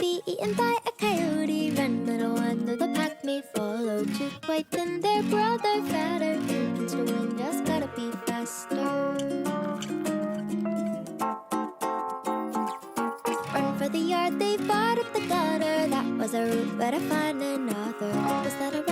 be eaten by a coyote. Run, little one, though the pack may follow. Too quite thin, their brother fatter. Who can still win? Just gotta be faster. Run for the yard, they barred up the gutter. That was a route, better find another. Was that a